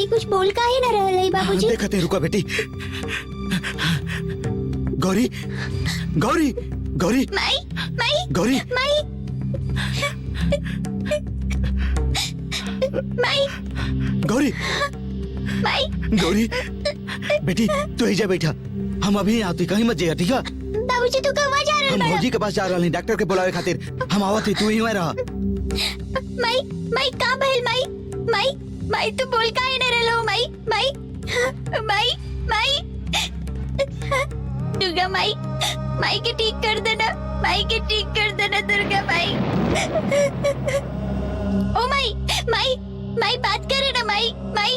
माई कुछ बोल काहे न रहल है बाबूजी? देखते रुका बेटी। गौरी गौरी गौरी माई माई गौरी माई माई गौरी माई गौरी बेटी तू ही जा बैठा, हम अभी आती कहीं मत जाइए, ठीक है? बाबूजी तू कहवा जा रहल हम बाड़ा? भौजी के पास जा रहे हैं डॉक्टर के बुलावे खातिर। हम आवत ही, तू ही रहा। माई माई का भइल माई? माई माई तू बोल काहे न रहल हो माई? माई माई माई दुर्गा माई माई के ठीक कर देना, माई के ठीक कर देना दुर्गा माई। ओ माई माई माई बात करे ना माई माई।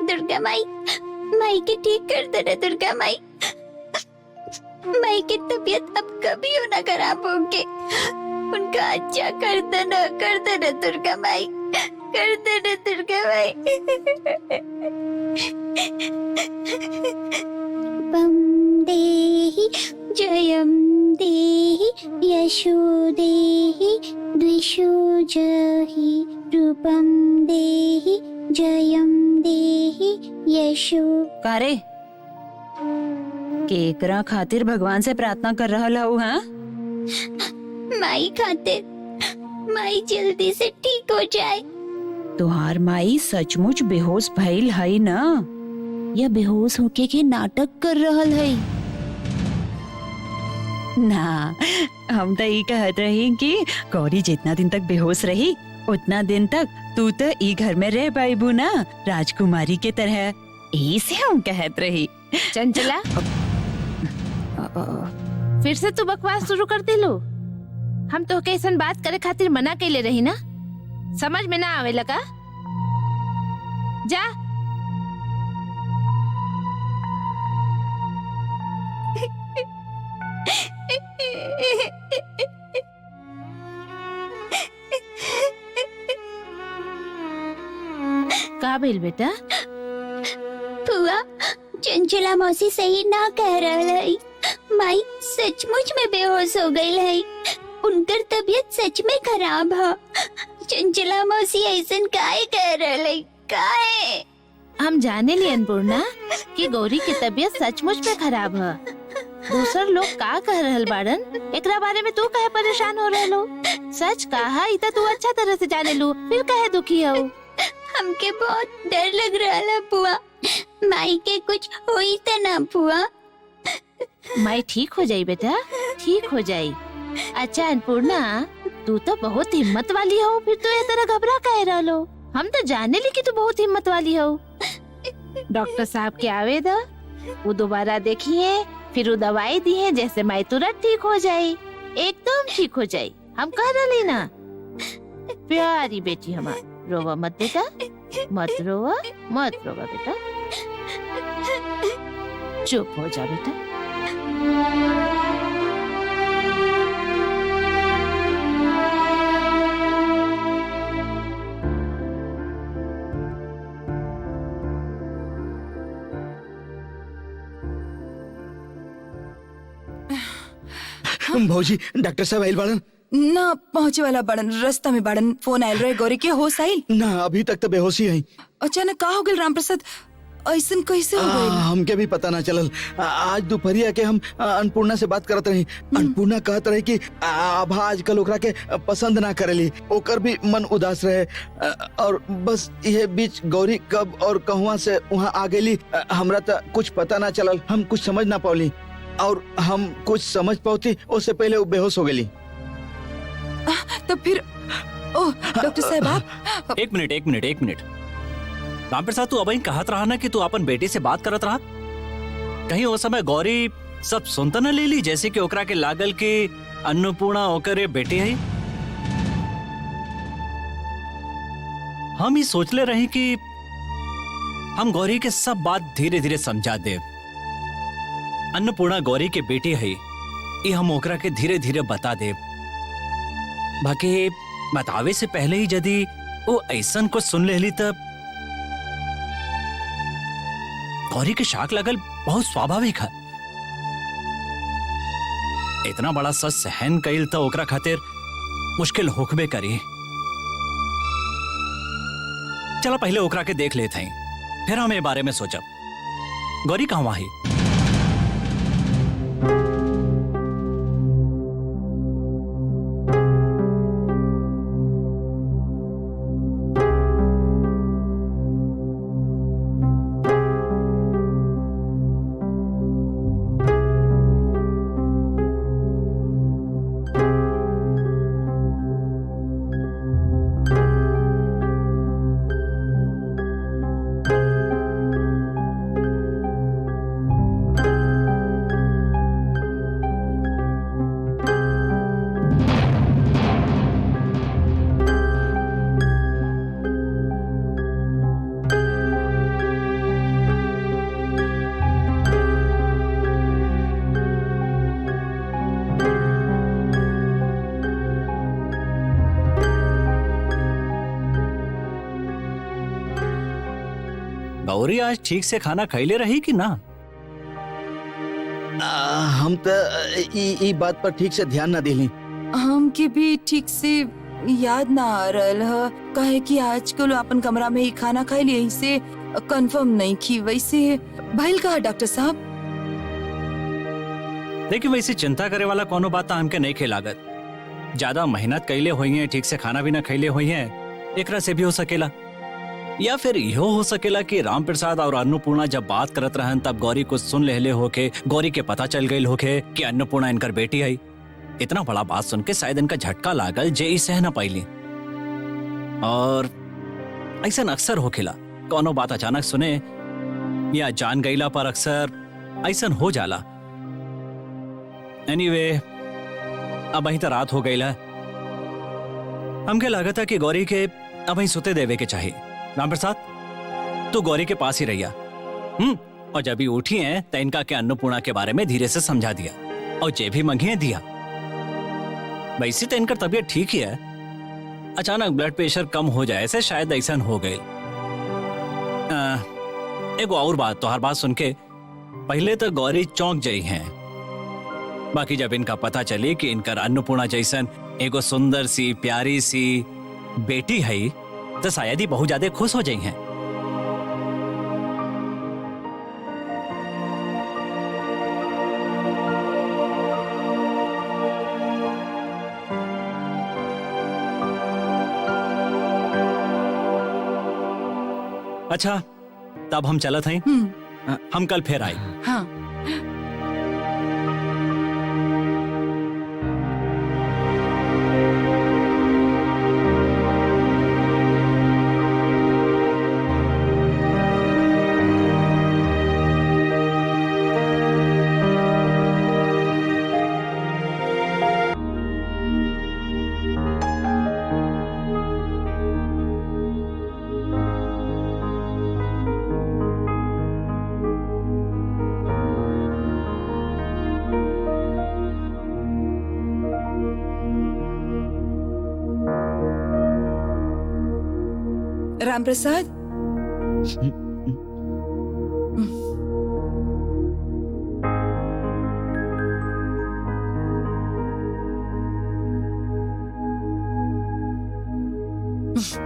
दुर्गा माई माई के ठीक कर देना दुर्गा माई। माई की तबीयत अब कभी हो ना खराब होगी, उनका अच्छा कर देना दुर्गा माई, कर देना दुर्गा माई। बम देहि जयम देहि यशो देहि द्विषो जहि रूपम देहि जयम देहि यशो। कारे केकरा खातिर भगवान से प्रार्थना कर रहा हूँ? हाँ माई खातिर, माई जल्दी से ठीक हो जाए। तुहार माई सचमुच बेहोश भइल है ना, या बेहोश होके के नाटक कर रहल है? ना, हम तो ये कहत रही कि गौरी जितना दिन तक बेहोश रही उतना दिन तक तू तो ई घर में रह पाईबू ना, राजकुमारी के तरह। यही से हम कहत रही। चंचला फिर से तू बकवास शुरू कर दिलो। हम तो कैसन बात करे खातिर मना कैले रही ना, समझ में ना आवे लगा? जा का भइल बेटा? फुआ चंचला मौसी सही ना कह रहल है, माई सचमुच में बेहोश हो गई है, उनकर तबीयत सच में खराब है। चंचला मौसी ऐसन काहे कह रहल है? काहे? हम जाने ली अन्नपूर्णा कि गौरी की तबीयत सचमुच में खराब है। दूसर लोग का कह रहल बाड़न, एकरा बारे में तू काहे परेशान हो रहलो? सच कहा इता तू अच्छा तरह से जाने लू, फिर काहे दुखी हो? हमके बहुत डर लग रहा है फुआ, माई के कुछ होई त ना फुआ। माई ठीक हो जाई बेटा, ठीक हो जाई। अच्छा अन्नपूर्णा तू तो बहुत हिम्मत वाली हो, फिर तू इस तरह घबरा काहे रहलो? हम तो जाने ली कि तू बहुत हिम्मत वाली हो। डॉक्टर साहब के आवे दा, वो दोबारा देखिए, फिर वो दवाई दी है, जैसे माई तुरंत ठीक हो जाई, एकदम ठीक हो जाई। हम कह रही ना, प्यारी बेटी हमारी, रोवा मत बेटा, मत रोवा बेटा, चुप हो जा बेटा। भौजी डॉक्टर साहब आइल बाड़न? ना पहुँचे वाला बाड़न, रास्ता में बाड़न। फोन आयल रहे गौरी के होश आइल? ना अभी तक तो बेहोशी है। अचानक का हो गइल राम प्रसाद? ऐसन कैसे हो गइल? हमके भी पता ना चलल। आज दोपहरिया के हम अन्नपूर्णा से बात करत रही। अन्नपूर्णा कहत रहे कि आभा आजकल ओकरा के पसंद ना करेली, ओकर भी मन उदास रहे, और बस ये बीच गौरी कब और कहवा से वहाँ आ गेली हमरा तो कुछ पता ना चलल, हम कुछ समझ ना पौली। और हम कुछ समझ पाती उससे पहले वो बेहोश हो गई। तो फिर ओह डॉक्टर साहब आप एक मिनट राम प्रसाद, तू अबही कहत रहा ना कि तू अपन बेटी से बात करत रहा। कहीं उस समय गौरी सब सुनता न ले ली, जैसे कि ओकरा के लागल कि अन्नपूर्णा ओकरे बेटी है। हम ही सोचले रही कि हम गौरी के सब बात धीरे धीरे समझा दे। अन्नपूर्णा गौरी के बेटी है, ये हम ओकरा के धीरे धीरे बता दे। बाकी बतावे से पहले ही यदि वो ऐसन कुछ सुन लेली तब गौरी के शाक लगल बहुत स्वाभाविक है। इतना बड़ा सच सहन कइल तो ओकरा खातिर मुश्किल होखबे करी। चलो पहले ओकरा के देख लेते हैं, फिर हम ए बारे में सोचब। गौरी कहवा है? गौरी आज ठीक से खाना खैले रही कि ना? हम तो ई बात पर ठीक से ध्यान ना दिली। हमके भी ठीक से याद ना आ रहल है, कहे कि आजकल अपन कमरा में ही खाना खाई लिए से कंफर्म नहीं की। वैसे भइल कहा डॉक्टर साहब? देखिए वैसे चिंता करे वाला कोनो बात हमके नहीं खेलागत। ज्यादा मेहनत कैले हुई है, ठीक से खाना भी ना खैले हुई है, एकरा से भी हो सकेला। या फिर यो हो सकेला कि राम प्रसाद और अन्नपूर्णा जब बात करत रहन तब गौरी कुछ सुन लेले होके, गौरी के पता चल गई होके कि अन्नपूर्णा इनकर बेटी है। इतना बड़ा बात सुन के शायद इनका झटका लागल जे ई सह न पाइली। और ऐसा अक्सर होखेला, कोनो बात अचानक सुने या जान गईला पर अक्सर ऐसा हो जाला। एनीवे अब अही तो रात हो गईला, हमके लागत है कि गौरी के अब अही सुते देवे के चाहिए। राम प्रसाद तू गौरी के पास ही रहिया। और जब भी उठी हैं तो इनका के अन्नपूर्णा के बारे में धीरे से समझा दिया और जे भी मंगी है दिया। वैसे तो इनका तबीयत ठीक ही है, अचानक ब्लड प्रेशर कम हो जाए से शायद ऐसा हो गए। एक और बात, तो हर बात सुन के पहले तो गौरी चौंक गई हैं, बाकी जब इनका पता चले कि इनकर अन्नपूर्णा जैसन एगो सुंदर सी प्यारी सी बेटी है तो शायद ही बहुत ज्यादा खुश हो जाई हैं। अच्छा तब हम चलत हैं, हम कल फिर आए। हाँ राम प्रसाद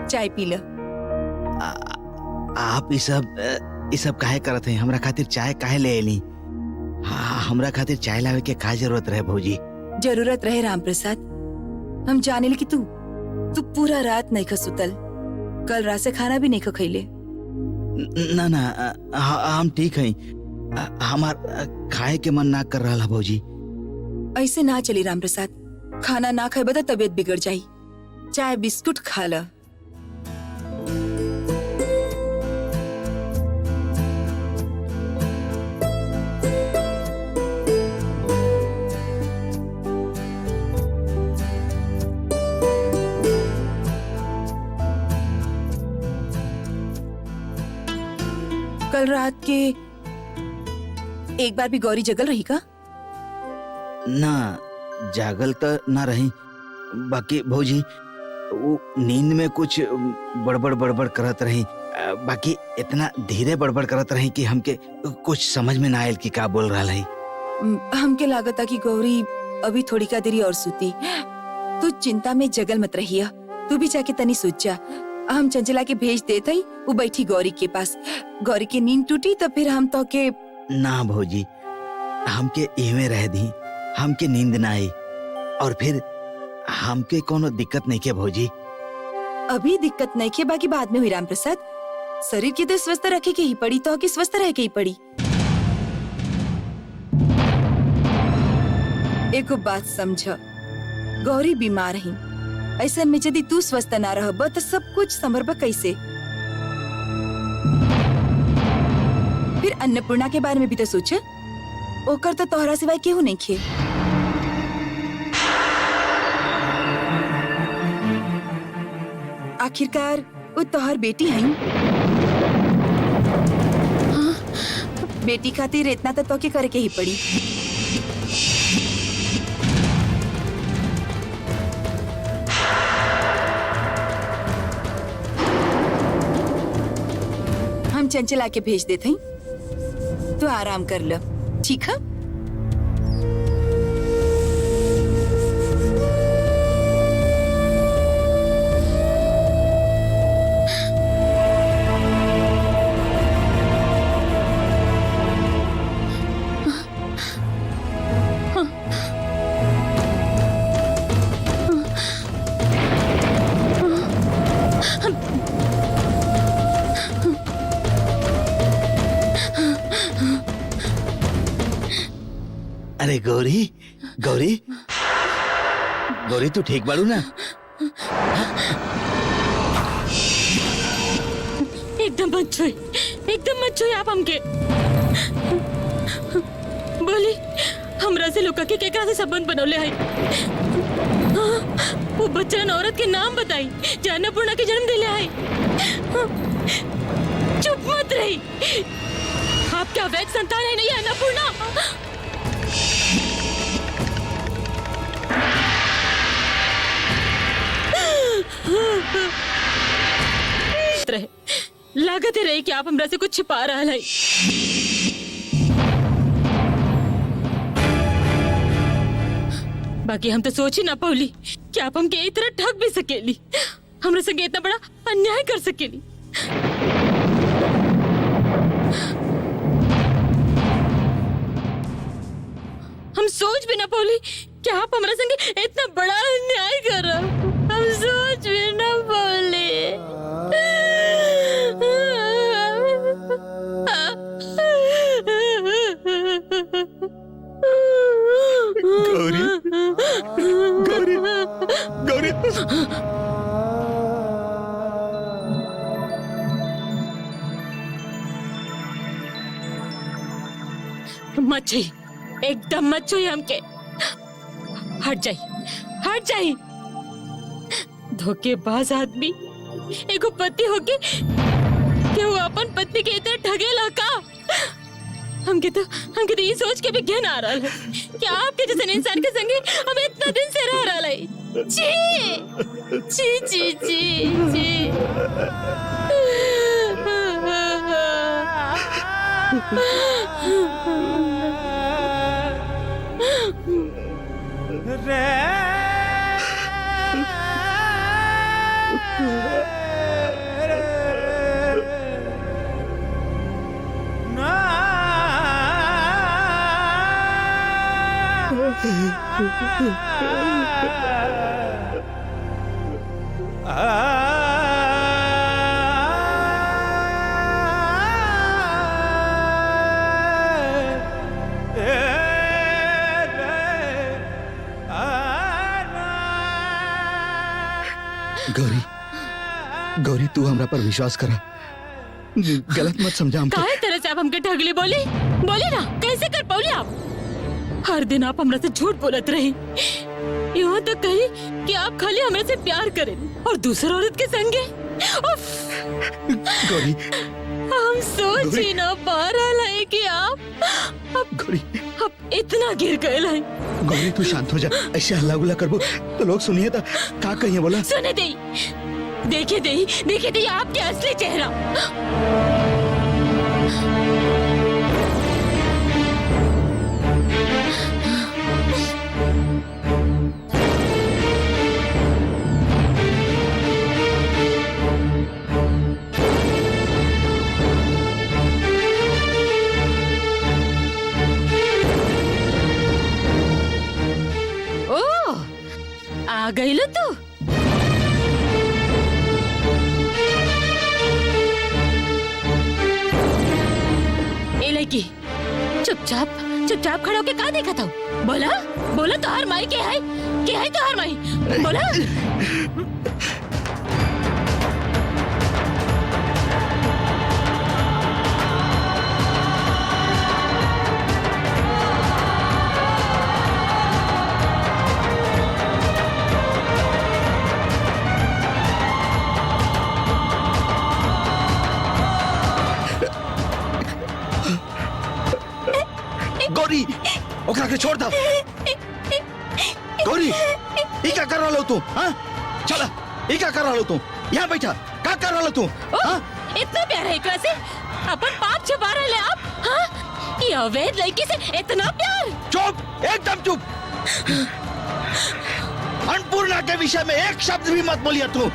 चाय पी लो। आप ये सब काहे करत हैं? हमरा खातिर चाय काहे ले एली? हाँ, हमरा खातिर चाय लावे के का जरूरत रहे भौजी? जरूरत रहे राम प्रसाद, हम जाने ली कि तू पूरा रात नहीं खा सुतल, कल रात से खाना भी नहीं खा खैले। ना हम ठीक हैं, हमार खाए के मन ना कर रहा है भौजी। ऐसे ना चली राम प्रसाद, खाना ना खाए तो तबीयत बिगड़ जाई। चाय बिस्कुट खा ला। कल रात के एक बार भी गौरी जगल रही का? ना जागल तो ना रही, बाकी भौजी वो नींद में कुछ बड़बड़ करत रही। बाकी इतना धीरे बड़बड़ करत रही कि हमके कुछ समझ में ना आयल कि का बोल रहा है। हमके लागता कि गौरी अभी थोड़ी का देरी और सुती। तू चिंता में जगल मत रहिया, तू भी जाके तनी सोच जा। हम चंचला के भेज देते ही, वो बैठी गौरी के पास। गौरी की नींद टूटी तो फिर हम तो के ना भौजी, हमके इमे रह दी, हमके नींद ना आई और फिर हमके कोनो दिक्कत नहीं के भौजी। अभी दिक्कत नहीं के, बाकी बाद में हुई राम प्रसाद। शरीर की तो स्वस्थ रखे के ही पड़ी, तो कि स्वस्थ रह के ही पड़ी। एक बात समझ, गौरी बीमार ही, ऐसा में यदि तू स्वस्थ ना रहब तो सब कुछ संभरब कैसे? फिर अन्नपूर्णा के बारे में भी तो सोच, ओकर तो तोहरा सिवाय केहू नहीं खे। आखिरकार वो तोहर बेटी है। बेटी खातिर इतना तो के करे के ही पड़ी। हम चंचला के भेज देते हैं, तो आराम कर लो, ठीक है? अरे गौरी गौरी गौरी, तू ठीक बाड़ू ना? एकदम मत छुई, एकदम मत छुई आप हमके। बोली हमरा से लुका के केकरा से संबंध बनौले है? वो बच्चन औरत के नाम बताई, जो अन्नपूर्णा के जन्म दिले है। चुप मत रही, आपका वैध संतान है नहीं अन्नपूर्णा? लागत ही रही कि आप हमरा से कुछ छिपा रहा है। बाकी हम तो सोच ही ना पाउली कि आप हमके इस तरह ठग भी सकेली, हमरा संगे इतना बड़ा अन्याय कर सकेली। हम सोच भी ना पाउली कि आप हमरा संगे इतना बड़ा अन्याय कर रहे हो। हम सोच भी ना पाउली। गौरी गौरी गौरी, मत चाहिए, एकदम मत छुई हमके। हट जाई, हट जाई। धोखेबाज आदमी, एगो पति होके कि वो अपन पत्नी के इतना ठगेला का? हमके तो ये सोच के भी घिन आ रहा है कि आपके जैसे इंसान के संगे हम इतना दिन से रह रहा है। जी जी जी जी जी। गौरी गौरी तू हमरा पर विश्वास करा, गलत मत समझा हमके। काहे तरह से आप हमके ठगली बोली बोली ना, कैसे कर पाउली आप? हर दिन आप हमरा से झूठ बोलत रही, यहाँ तक कही कि आप खाली हमरा से प्यार करें और दूसर औरत के संगे। उफ, गौरी हम सोच ही ना पा रहा है कि आप गौरी अब इतना गिर गए हैं। गौरी तू शांत हो जा, ऐसे हल्ला गुल्ला करबो तो लोग सुनिए था का कहिए बोला। सुने दे, देखे दे आपके असली चेहरा। आ गई लो तू। ए लड़की चुपचाप खड़ा होके का देखा था? बोला तो हर माई के है तो हर माई बोला। गौरी ओकरा के छोड़ दो। गौरी ये क्या कर रहा लो तू? हाँ चला, ये क्या कर रहा लो तू? यहाँ बैठा क्या कर रहा लो तू? हाँ इतना प्यार है एकरा से, अपन पाप छुपा रहे आप? हाँ ये अवैध लड़की से इतना प्यार? चुप, एकदम चुप। अन्नपूर्णा के विषय में एक शब्द भी मत बोलिए तू।